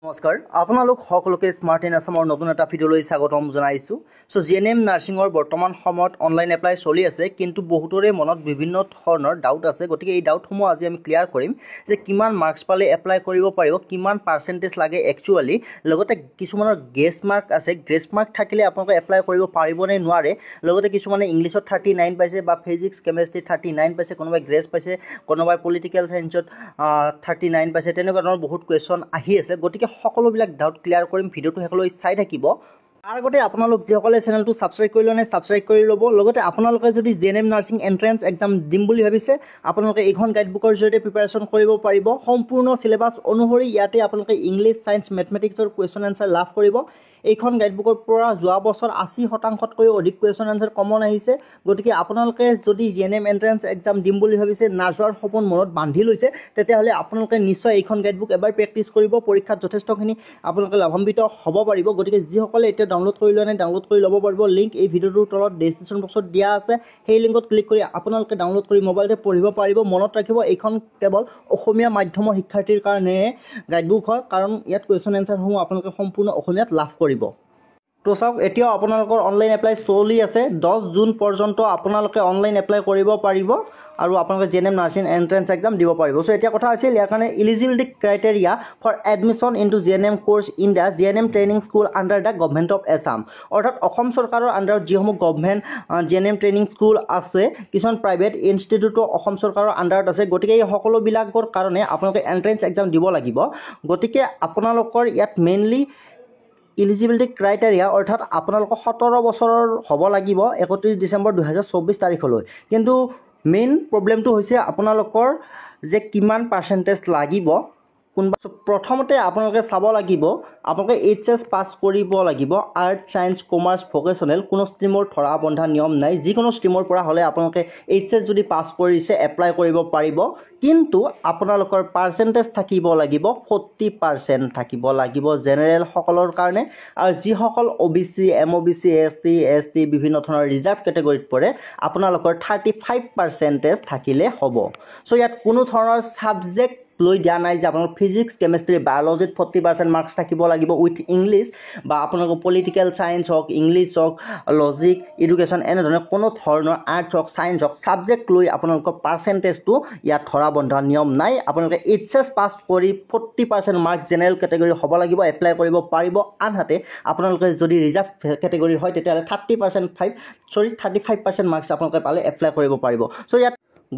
নমস্কাৰ আপোনালোক সকলোকে স্মাৰ্ট ইন আসামৰ নতুন এটা ভিডিঅ'লৈ স্বাগতম জনাইছোঁ। জিএনএম নাৰ্ছিঙৰ বৰ্তমান সময়ত অনলাইন এপ্লাই চলি আছে, কিন্তু বহুতৰে মনত বিভিন্ন ধৰণৰ ডাউট আছে। গতিকে এই ডাউটসমূহ আজি আমি ক্লিয়াৰ কৰিম যে কিমান মাৰ্কছ পালে এপ্লাই কৰিব পাৰিব, কিমান পাৰ্চেণ্টেজ লাগে একচুৱেলি, লগতে কিছুমানৰ গ্ৰেছ মাৰ্ক আছে, গ্ৰেছ মাৰ্ক থাকিলে আপোনালোকে এপ্লাই কৰিব পাৰিবনে নোৱাৰে, লগতে কিছুমানে ইংলিছত 39 পাইছে বা ফিজিক্স কেমেষ্ট্ৰি 39 পাইছে, কোনোবাই গ্ৰেছ পাইছে, কোনোবাই পলিটিকেল চায়েন্সত 39 পাইছে, তেনেকুৱা ধৰণৰ বহুত কুৱেশ্যন আহি আছে। গতিকে সকলোবিলাক ডাউট ক্লিয়াৰ কৰিম, ভিডিঅ'টো শেষলৈ চাই থাকিব। তাৰ আগতে আপোনালোক যিসকলে চেনেলটো ছাবস্ক্ৰাইব কৰি লোৱা নাই ছাবস্ক্ৰাইব কৰি ল'ব। লগতে আপোনালোকে যদি জিএনএম নাৰ্ছিং এণ্ট্ৰেঞ্চ এক্সাম দিম বুলি ভাবিছে, আপোনালোকে এইখন গাইডবুকৰ জৰিয়তে প্ৰিপাৰেশ্যন কৰিব পাৰিব। সম্পূৰ্ণ চিলেবাছ অনুসৰি ইয়াতে আপোনালোকে ইংলিছ, ছায়েন্স, মেথমেটিক্সৰ কুৱেশ্যন এনচাৰ লাভ কৰিব। এইখন গাইডবুকৰ পৰা যোৱা বছৰ 80%তকৈও অধিক কুৱেশ্যন এনচাৰ কমন আহিছে। গতিকে আপোনালোকে যদি জিএনএম এণ্ট্ৰেঞ্চ এক্সাম দিম বুলি ভাবিছে, নাযোৱাৰ সপোন মনত বান্ধি লৈছে, তেতিয়াহ'লে আপোনালোকে নিশ্চয় এইখন গাইডবুক এবাৰ প্ৰেক্টিছ কৰিব। পৰীক্ষাত যথেষ্টখিনি আপোনালোকে লাভান্বিত হ'ব পাৰিব। গতিকে যিসকলে এতিয়া ডাউনলোড কৰি লোৱা নাই ডাউনলোড কৰি ল'ব পাৰিব। লিংক এই ভিডিঅ'টোৰ তলত ডেছক্ৰিপশ্যন বক্সত দিয়া আছে, সেই লিংকত ক্লিক কৰি আপোনালোকে ডাউনলোড কৰি মোবাইলতে পঢ়িব পাৰিব। মনত ৰাখিব, এইখন কেৱল অসমীয়া মাধ্যমৰ শিক্ষাৰ্থীৰ কাৰণে গাইডবুক হয়, কাৰণ ইয়াত কুৱেশ্যন এনচাৰসমূহ আপোনালোকে সম্পূৰ্ণ অসমীয়াত লাভ কৰিব। তো চাওক, এতিয়াও আপোনালোকৰ অনলাইন এপ্লাই চলি আছে। 10 জুন পৰ্যন্ত আপোনালোকে অনলাইন এপ্লাই কৰিব পাৰিব আৰু আপোনালোকে জিএনএম নাৰ্ছিং এণ্ট্ৰেঞ্চ এক্সাম দিব পাৰিব। চ' এতিয়া কথা আছিল ইয়াৰ কাৰণে eligibility criteria for admission in to GNM course in the GNM training school under the government of Assam. অৰ্থাৎ অসম চৰকাৰৰ আণ্ডাৰত যিসমূহ গভৰ্ণমেণ্ট জিএনএম ট্ৰেইনিং স্কুল আছে, কিছুমান প্ৰাইভেট ইনষ্টিটিউটো অসম চৰকাৰৰ আণ্ডাৰত আছে। গতিকে এই সকলোবিলাকৰ কাৰণে আপোনালোকে এণ্ট্ৰেঞ্চ এক্সাম দিব লাগিব। গতিকে আপোনালোকৰ ইয়াত মেইনলি ইলিজিবিলিটি ক্ৰাইটেৰিয়া অৰ্থাৎ আপোনালোকৰ 17 বছৰৰ হ'ব লাগিব 31 ডিচেম্বৰ 2024 তাৰিখলৈ। কিন্তু মেইন প্ৰব্লেমটো হৈছে আপোনালোকৰ যে কিমান পাৰ্চেণ্টেজ লাগিব। প্ৰথমতে আপোনালোকে চাব লাগিব, আপোনালোকে HS পাছ কৰিব লাগিব। আৰ্ট, ছায়েন্স, কমাৰ্চ, ভকেশ্যনেল কোনো ষ্ট্ৰীমৰ ধৰা বন্ধা নিয়ম নাই। যিকোনো ষ্ট্ৰীমৰ পৰা হ'লে আপোনালোকে HS যদি পাছ কৰিছে এপ্লাই কৰিব পাৰিব। কিন্তু আপোনালোকৰ পাৰ্চেণ্টেজ থাকিব লাগিব 40% থাকিব লাগিব জেনেৰেলসকলৰ কাৰণে। আৰু যিসকল OBC, MOBC, ST বিভিন্ন ধৰণৰ ৰিজাৰ্ভ কেটেগৰীত পৰে, আপোনালোকৰ 35% থাকিলে হ'ব। চ' ইয়াত কোনো ধৰণৰ ছাবজেক্ট লৈ দিয়া নাই যে আপোনালোকৰ ফিজিক্স, কেমেষ্ট্ৰি, বায়'লজিত 40% মাৰ্কছ থাকিব লাগিব উইথ ইংলিছ, বা আপোনালোকৰ পলিটিকেল চায়েন্স হওক, ইংলিছ হওক, লজিক, এডুকেশ্যন, এনেধৰণৰ কোনো ধৰণৰ আৰ্টছ হওক, ছায়েন্স হওক, ছাবজেক্ট লৈ আপোনালোকৰ পাৰ্চেণ্টেজটো ইয়াত ধৰা বন্ধা নিয়ম নাই। আপোনালোকে HS পাছ কৰি 40% মাৰ্কছ জেনেৰেল কেটেগৰী হ'ব লাগিব, এপ্লাই কৰিব পাৰিব। আনহাতে আপোনালোকে যদি ৰিজাৰ্ভ কেটেগৰীৰ হয়, তেতিয়াহ'লে 35% মাৰ্কছ আপোনালোকে পালে এপ্লাই কৰিব পাৰিব। চ'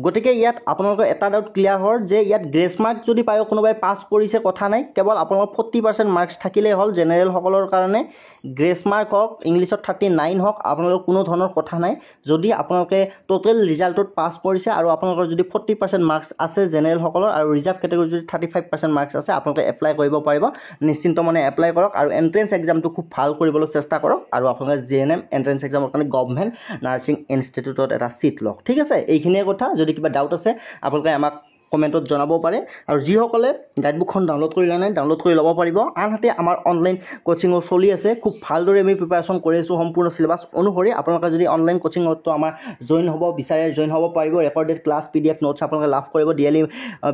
গতিকে ইয়াত আপোনালোকৰ এটা ডাউট ক্লিয়াৰ হ'ল যে ইয়াত গ্ৰেছ মাৰ্ক যদি পায়, কোনোবাই পাছ কৰিছে কথা নাই, কেৱল আপোনালোকৰ 40% মাৰ্কছ থাকিলেই হ'ল জেনেৰেলসকলৰ কাৰণে। গ্ৰেছ মাৰ্ক হওক, ইংলিছত 39 হওক, আপোনালোকৰ কোনো ধৰণৰ কথা নাই। যদি আপোনালোকে টোটেল ৰিজাল্টত পাছ কৰিছে আৰু আপোনালোকৰ যদি 40% মাৰ্কছ আছে জেনেৰেলসকলৰ আৰু ৰিজাৰ্ভ কেটেগৰীত যদি 35% মাৰ্কছ আছে, আপোনালোকে এপ্লাই কৰিব পাৰিব। নিশ্চিন্ত মানে এপ্লাই কৰক আৰু এণ্ট্ৰেঞ্চ এক্সামটো খুব ভাল কৰিবলৈ চেষ্টা কৰক। আৰু আপোনালোকে জিএনএম এণ্ট্ৰেঞ্চ এক্সামৰ কাৰণে গভৰ্ণমেণ্ট নাৰ্ছিং ইনষ্টিটিউটত এটা ছিট লওক। ঠিক আছে, এইখিনিয়ে কথা। যদি কিবা ডাউট আছে আপোনালোকে আমাক কমেণ্টত জনাব পাৰে। আৰু যিসকলে গাইডবুকখন ডাউনলোড কৰি লোৱা নাই ডাউনলোড কৰি ল'ব পাৰিব। আনহাতে আমাৰ অনলাইন কোচিঙো চলি আছে, খুব ভালদৰে আমি প্ৰিপাৰেশ্যন কৰি আছোঁ সম্পূৰ্ণ চিলেবাছ অনুসৰি। আপোনালোকে যদি অনলাইন কোচিঙতো আমাৰ জইন হ'ব বিচাৰে, জইন হ'ব পাৰিব। ৰেকৰ্ডেড ক্লাছ, PDF নোটছ আপোনালোকে লাভ কৰিব। ডেইলি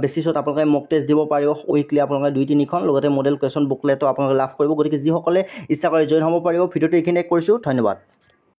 বেচিছত আপোনালোকে মক টেষ্ট দিব পাৰিব, উইকলি আপোনালোকে 2-3খন, লগতে মডেল কুৱেশ্যন বুকলেটো আপোনালোকে লাভ কৰিব। গতিকে যিসকলে ইচ্ছা কৰে জইন হ'ব পাৰিব। ভিডিঅ'টো এইখিনিয়ে কৰিছোঁ, ধন্যবাদ।